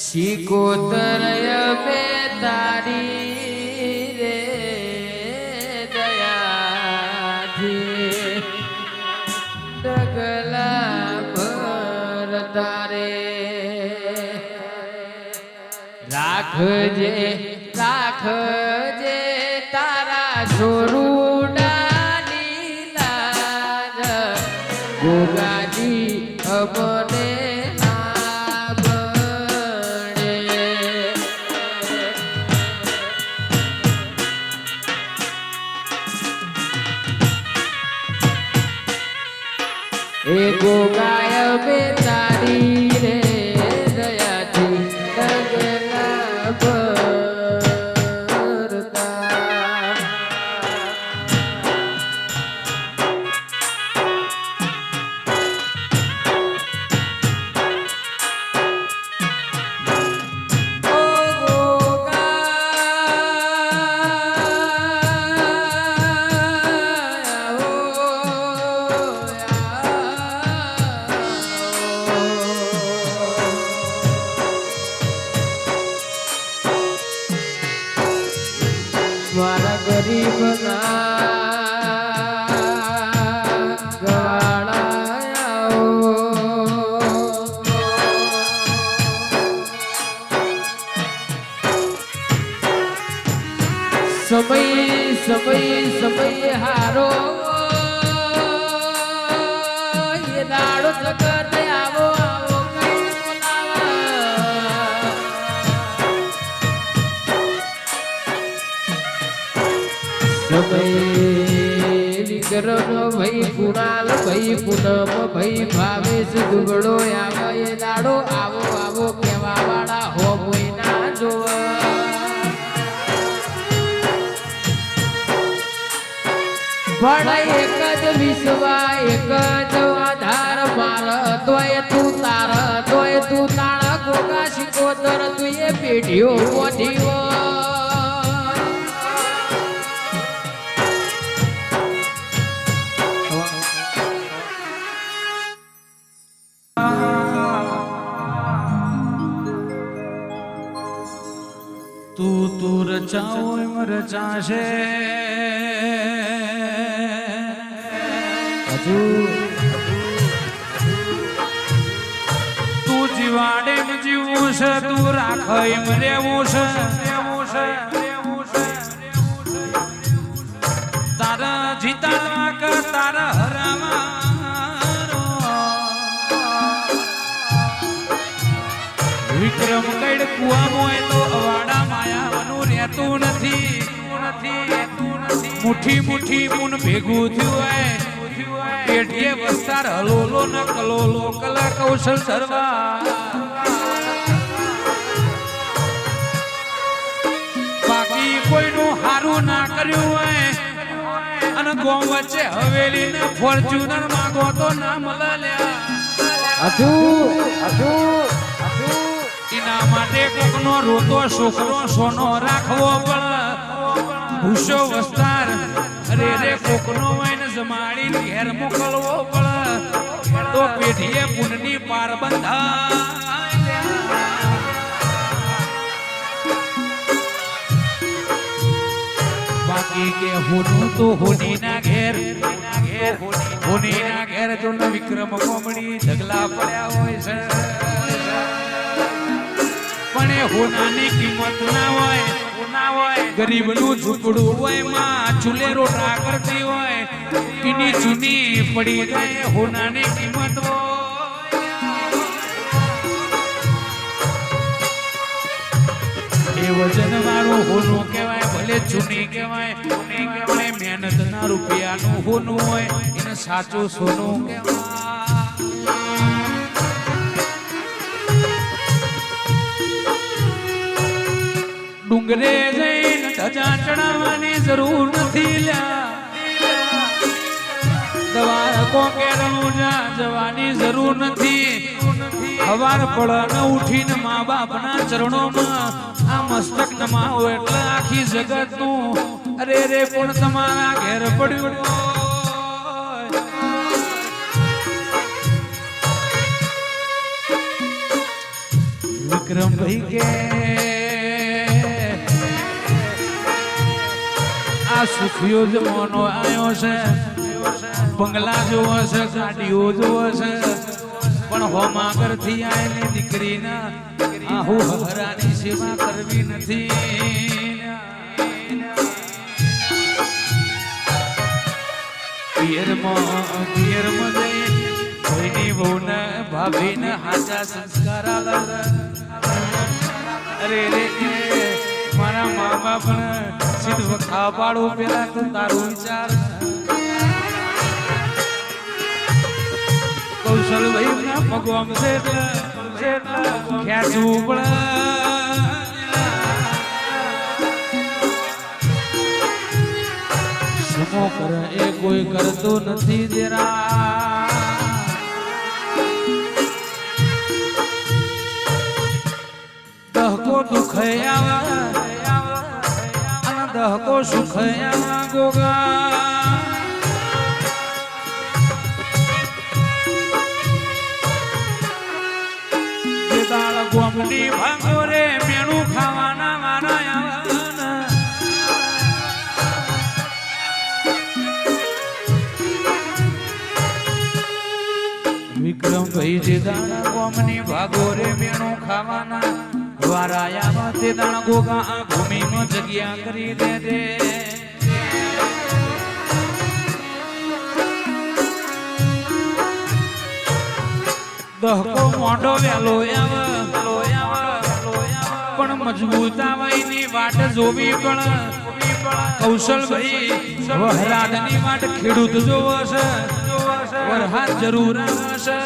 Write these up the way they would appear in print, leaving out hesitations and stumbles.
શિકોતરય બે તારી રે દયાથી ડગલા ભરતા રે રાખજે રાખજે તારા છોરુડાની લાજ ગોગાજી અમને એ ગોગાય બે તારી રે દયાથી ડગલા ભરતા ઓ મારા ગરીબના ગવાળાઓ સમય હારો એ દાડો જગત આવો આવો કઈ બોલાવા વિક્રમ ભાઈ કુણાલ ભાઈ પૂનમ ભાઈ ભાવેશ દુબળો આવે એ દાડો આવો આવો કેવા વાળા હો કોઈ ના જોવા પણ એક જ વિશ્વા એક જ આધાર માર તોય તું તાર તોય તું તાળ ગોગા શિકોતર તું એ પેઢીઓ મોઢીઓ તું રચાઓ એમ રચાશે તું જીવાડે એમ જીવવું છે તું રાખ એમ રહેવું છે તારા જીતાડવા કે તારા હરાવા વિક્રમ કઈડ કુવા મોય તો અવાડા માયાવાનું રહેતું નથી મુઠ્ઠી મુઠ્ઠી મુન ભેગું થયું હોય પેઢીએ વસ્તાર હલોલો ન કલોલો કલા કૌશલ સર્વા બાકી કોઈનું હારું ના કર્યું હોય અને ગોમ વચ્ચે હવેલી ને ફોર્ચ્યુનર માંગો તો ના મળ્યા એના માટે કોકનો રોતો છોકરો સોનો રાખવો પડે ભૂસો વસ્તાર અરે રે કોકનો વૈન જમાડી ઘેર મોકલવો પડે તો પેઢીએ પુનની પાર બંધાય બાકી કે હોનું તો હોનીના ઘેર જો ન વિક્રમ કોમડી ઢગલા પડ્યા હોય છે પણ એ હોનાની કિંમત ના હોય ગરીબનું ઝૂંપડું હોય માં ચૂલે રોટલા કરતી હોય એની ચૂની પડી જાય હોનાની કિંમત એ વજન વાળું હોનું કહેવાય ભલે ચૂની કહેવાય મહેનત ના રૂપિયાનું હોનું હોય એને સાચું સોનું કહેવાય ડુંગરે જઈને ધજા ચડાવવાની જરૂર નથી લ્યા દવા કોકેરનું જવાની જરૂર નથી હવાર પડ ઉઠીને મા બાપના ચરણોમાં આ મસ્તક નમાવો એટલે આખી જગતનું અરે રે પણ તમારા ઘેર પડ્યું વિક્રમભાઈ કે આ સુખિયો જમાનો આવ્યો છે, બંગલા જોવો છે, ગાડીઓ જોવો છે, પણ હોમાગર થી આવેલી દીકરીના આહુ હરાની સેવા કરવી નથી. પિયરમાં જઈ કોઈની વહુને ભાભીને હાચા સંસ્કાર આલે. અરે રે મારા મા બાપને સીધ વખા પાડું પેલા તું તારું વિચાર. કૌશલભાઈ ના ભગવાન છે એટલે ખેંચવું પડે. સુમો કરે એ કોઈ કરતો નથી દેરા. દહકો દુઃખ આવે અને દહકો સુખ આવે ગોગા. ગોમડી ભાંગો રે મેણું ખાવાના મારા આવવાના. વિક્રમભાઈ જે દાણા ગોમની ભાગો રે મેણું ખાવાના વારા આવા તે દાણા ગોગા આ ભૂમિમાં જગ્યા કરી દે દે. દહકો મોઢો વેલો આવે પણ મજબૂતાવાઈની વાટ જોવી પણ. કૌશલભાઈ વહરાદની વાટ ખેડૂત જોવો છે, વરહાદ જરૂર આવશે.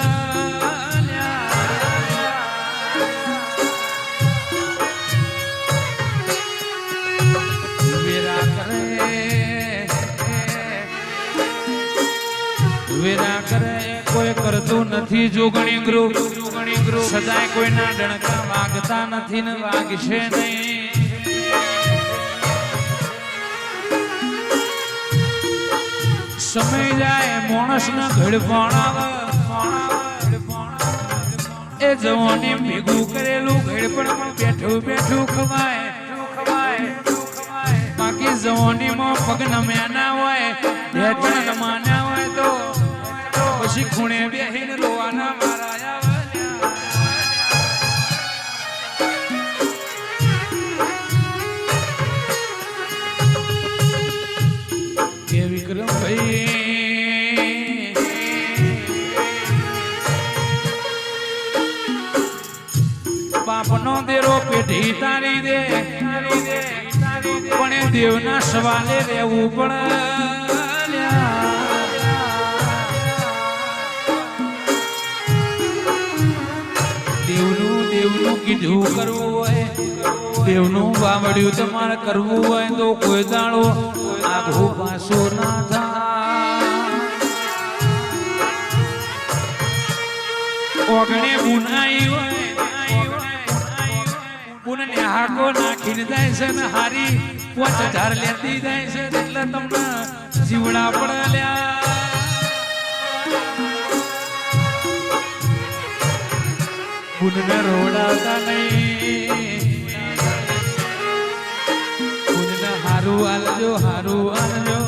વેરા કરે કોઈ કરતું નથી. જોગણી ગ્રુપ સદાય કોઈના ડણકા વાગતા નથી ને વાગશે નહીં. સમય જાય માણસ ને ઘડપણ આવે. એ જવાની ભેગું કરેલું ઘડપણ બેઠું બેઠું ખવાય. બાકી જવાનીમાં પગ નમ્યા ના હોય, હેઠળ નમાના હોય તો પછી ખૂણે બેહીને રોવાના મારા. કે વિક્રમભાઈ બાપનો દેરો પેઢી તારી દે પણ એ દેવના સવાલે રહેવું પડે. દેવનું કીધું કરવું હોય, દેવનું વાવડ્યું તમારે કરવું હોય તો કોઈ દાડો આઘું પાછું ના થાય. ઓગણે બુનાઈ હોય બુનને હાકો નાખીને જાય છે ને હારી 5000 લેતી જાય છે એટલે તમને જીવડા પડ્યા. બુનને રોડાતા નહીં, બુનને હારું આલજો હારું આલજો.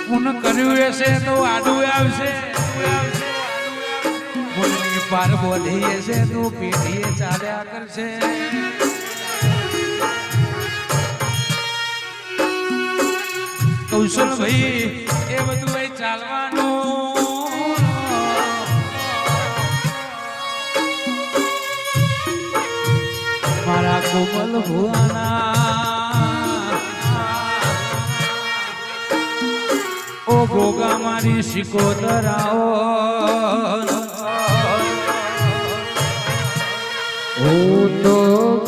બુન કર્યું હશે તો આડું આવશે, બુનની પાર બોધી હશે તો પેઢીએ ચાલ્યા કરશે. કૌશલભાઈ એ બધું ભાઈ ચાલવાનું. મારા કોમલ ભુવાના ઓ ગોગા મારી શિકોતરાઓ. હું તો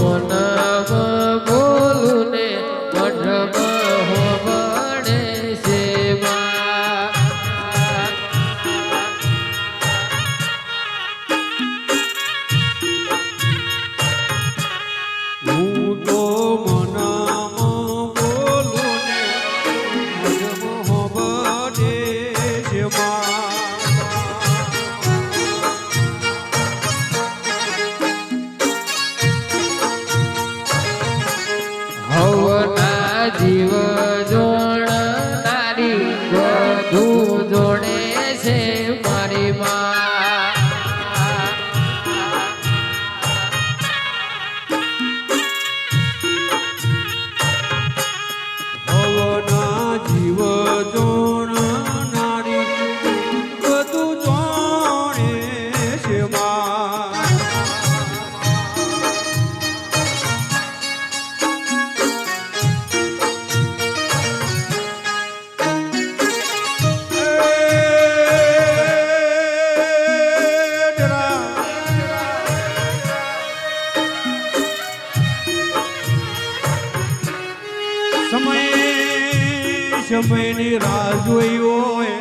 મનમાં બોલું ને મઠમાં હોબળે છે માં. હું તો મનમાં બોલું ને મઠમાં જીવ જોડનારી બધું જોડે છે મારી માં. ભવના જીવ જોણનારી બધું જોણે છે માં. સમયની રાહ જોઈ હોય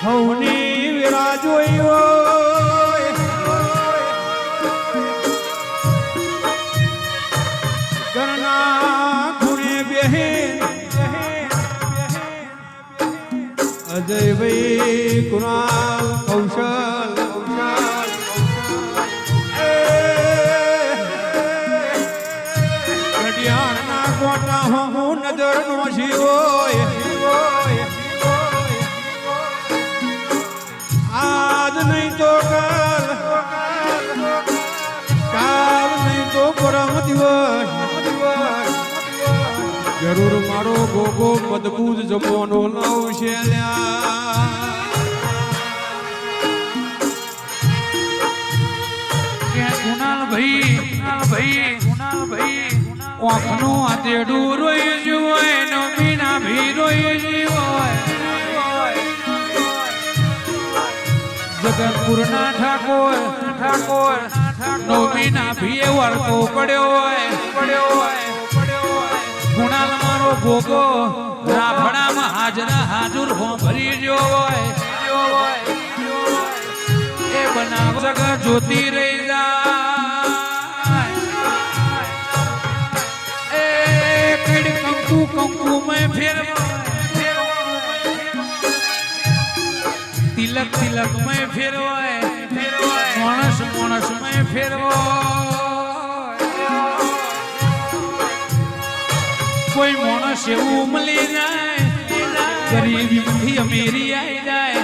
હવની વિરાહ જોઈ હોય ઘરના ખૂણે બેહીન અજયભાઈ કુણાલ કૌશલ કોટા હું નજર નો જીવોય આજ નહીં તો કાલ નહીં તો પરમ દિવસ જરૂર મારો ગોગો મજબૂત જમવાનો લાવશે કુણાલભાઈ ઓખનું આતેડું રોઈ જોય નમીના ભી રોઈ જીવોય જગતપુરના ઠાકોર નમીના ભીએ વળતો પડ્યો હોય કુણાલ મારો ભોગો રાફડામાં હાજર હો ભરી ગયો હોય એ બનાવ જગત જોતી રહી જાય कंकु में फिर तिलक में फिर मानस में फिर कोई मानस उमली जाए गरीबी थी अमीरी आई जाए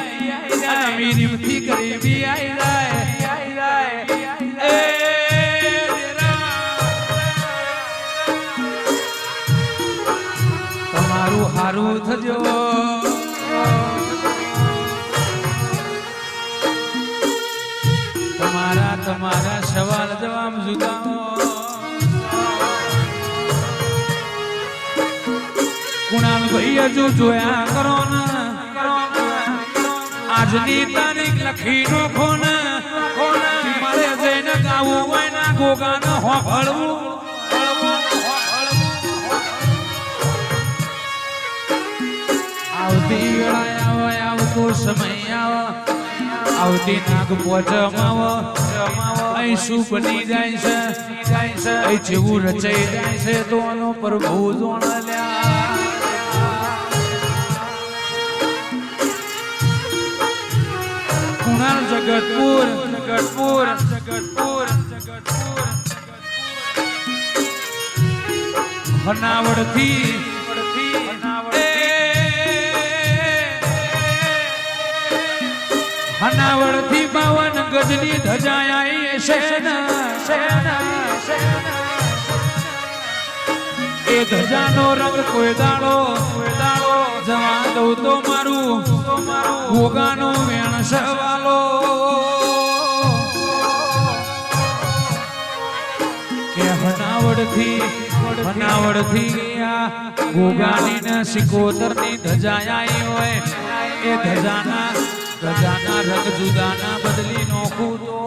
अमीरी थी गरीबी आई जाए તમારું હારું થજો તમારા સવાલ જવાબ જુદા કુણાલ ભાઈ હજુ જોયા કરો ને આજની તારીખ લખી નો ખોન મારે જઈને ગાવું હોય ના ગોગાને હોભળવું આવતી વેળા આવે આવતો સમય આવે આવતી નાગ પોચમાવો અહીં શું બની જાય છે અહીં જેવું રચાઈ જાય છે તો આનો પ્રભુ જોણલ્યા કુણાલ જગતપુર હનાવડથી હનાવડથી 52 ગજની ધજા આવી છે એ ધજાનો રંગ કોઈ દાડો જવા દઉં તો મારું ભોગાનો વેણ સવાલો કે હનાવડથી આ ભોગાની ને સિકોતરની ધજા આવી હોય એ ધજાના રંગ જુદાના બદલી નોખું તો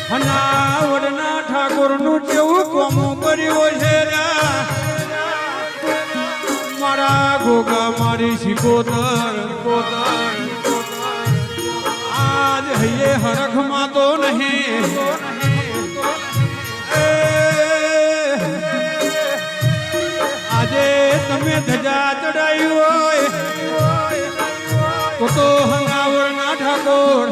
હનાવડના ઠાકોરનું કેવું કોમું કર્યું છે મારા ગોગા મારી સિકોતર આજ હૈયે હરખમાં તો નહીં આજે તમે ધજા ચડાવ્યો તો હંગાવર ના ઠાકોર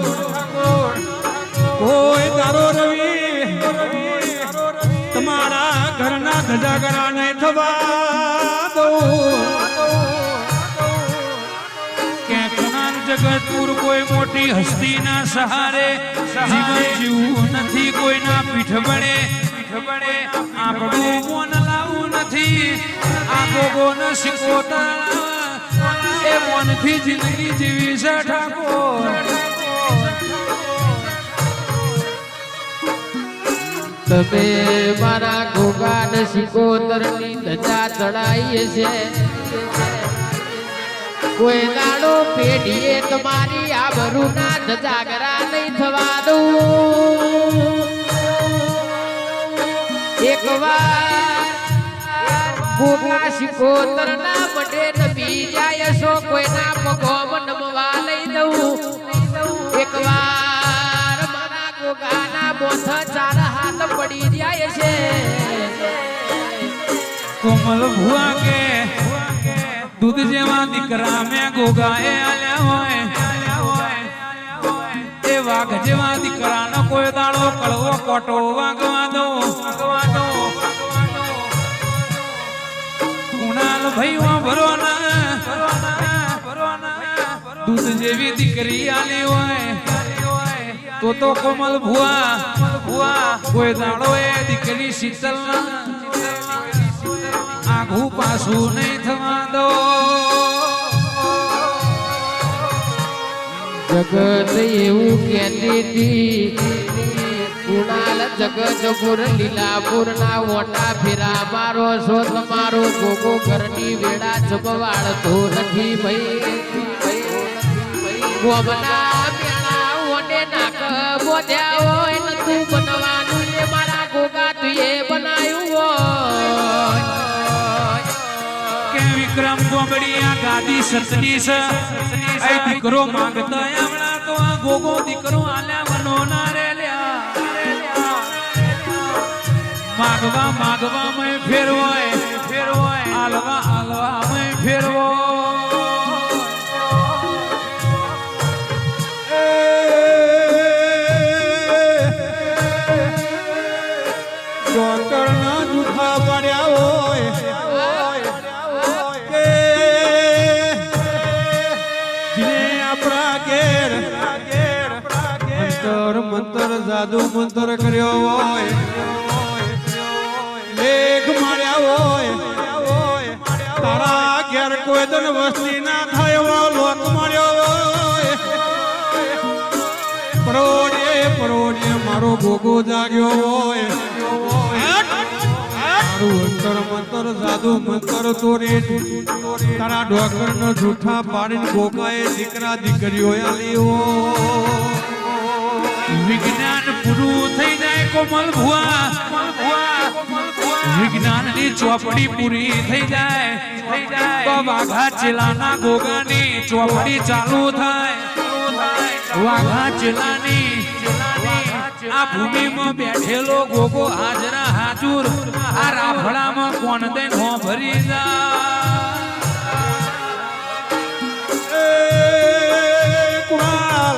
કોઈ તારો રવિ તમારા ઘરના ધજાગરા નહીં થવા દઉં જગતપુર કોઈ મોટી હસ્તીના સહારે જીવન જીવવું નથી, કોઈના પીઠ બળે આપણું મોન લાવવું નથી. આ ગોગોને શીખોતા એ મોનથી જિંદગી જીવી છે ઠાકોર. તમે મારા ગોગાને સિકોતરની ધજા ચડાઈએ છે. કોઈ દાડો પેઢીએ તમારી આબરૂના ધજાગરા નહીં થવા દઉં. એકવાર ગોગા સિકોતરના બડે નબી જાય છો, કોઈના પગોમ નમવા લઈ દઉં. એકવાર મારા ગોગાના બોથ ચાર હાથ પડી જાય છે. કોમલ ભુવા કે દૂધ જેવા દીકરા મેં ગોગાએ આલ્યા હોય, એ વાઘ જેવા દીકરાનો કોઈ દાડો કળવો કોટો વાગવા દો. કુણાલ ભાઈ વાભરો ના દૂધ જેવી દીકરી આલી હોય તો કોમલ ભુવા કોઈ દાડો એ દીકરી શીતલ આઘું પાછું નહીં થવા દો. જગત એવું કહેતી હતી, કુણાલ જગતપુર લીલાપુર ના ઓટા ફેરા મારો છો. તમારો ગોગો ઘરની વેડા જમવાડતો નથી ભાઈ. ગોમના મેળા ઓને નાક બોધ્યા હોય, નતું બનવાનું એ મારા ગોગા તુએ બનાવ્યું હોય. વિક્રમ ગોમડી આ ગાદી સતની છે, એ દીકરો માંગતા હમણાં તો આ ગોગો દીકરો આલ્યા વનો ના રે લ્યા. માગવા મેં ફેરવાય આલવા મેં ફેરવો. ડોક્ટર ના જૂઠા પડ્યા હોય મંતર જાદુ મંતર કર્યો હોય, લેખ માર્યા હોય, તારા ઘેર કોઈ દન વસ્તી ના થાય એવો લોક માર્યો હોય. પરોડે મારો ગોગો જાગ્યો હોય, મારું અંતર મંતર જાદુ મંતર તોડી તારા ડોક્ટર નો જૂઠા પાડીને ગોગાએ દીકરા દીકરીઓ આલી હોય. વિજ્ઞાન પૂરું થઈ જાય કોમલ ભુવા, વિજ્ઞાનની ચોપડી પૂરી થઈ જાય, વાઘા ચેલાના ગોગાની ચોપડી ચાલુ થાય. વાઘા ચેલાની આ ભૂમિમાં બેઠેલો ગોગો હાજરા હાજુર આ રાફડામાં કોણ દઈને હો ભરી કુણાલ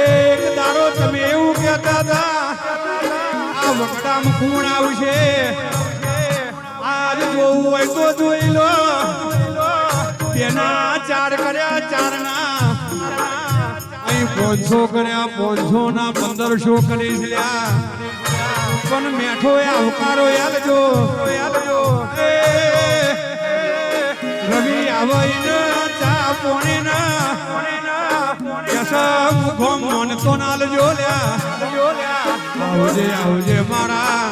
એક દાડો તમે એવું કહેતા હતા, આ વગડામાં ખૂણ આવશે, આજ જોવું હોય તો જોઈ લો. તેના ચાર કર્યા ચારના, અહીં 500 કર્યા 500 ના 1500 કરી લ્યા. પણ મેઠો આવકારો આલજો. રવિ આવે ચા પોણી ના મન તો નાલજો આવજે મારા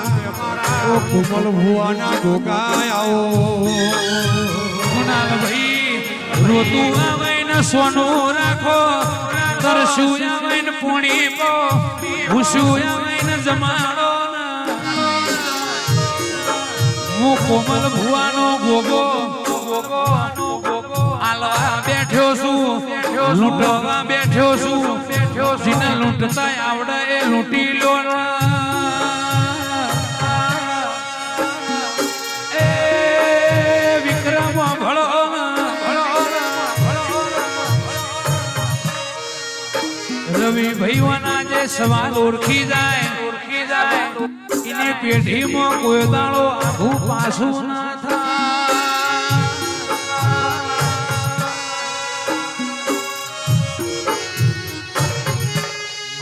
કુમલ ભુવાના ગોગા આવો. કુણાલ ભાઈ રોતું આવે ને સોનું રાખો, તરસું આવે ને પોણી પો, ભૂસું આવે ને જમાડો. હું કોમલ ભુવાનો ગોગો આલવા બેઠ્યો છું, લૂંટવા બેઠ્યો છું. જેને લૂંટતા આવડે એ લૂંટી લો. એ વિક્રમ ભળો રવિ ભાઈઓના જે સવાલ ઓળખી જાય એની પેઢીમાં કોઈ દાડો આઘું પાછું ના થાય.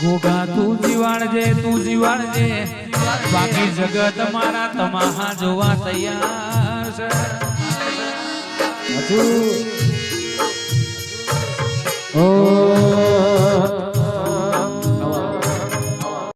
ગોગા તું જીવાડજે બાકી જગત મારા તમાહા જોવા તૈયાર છે. ઓ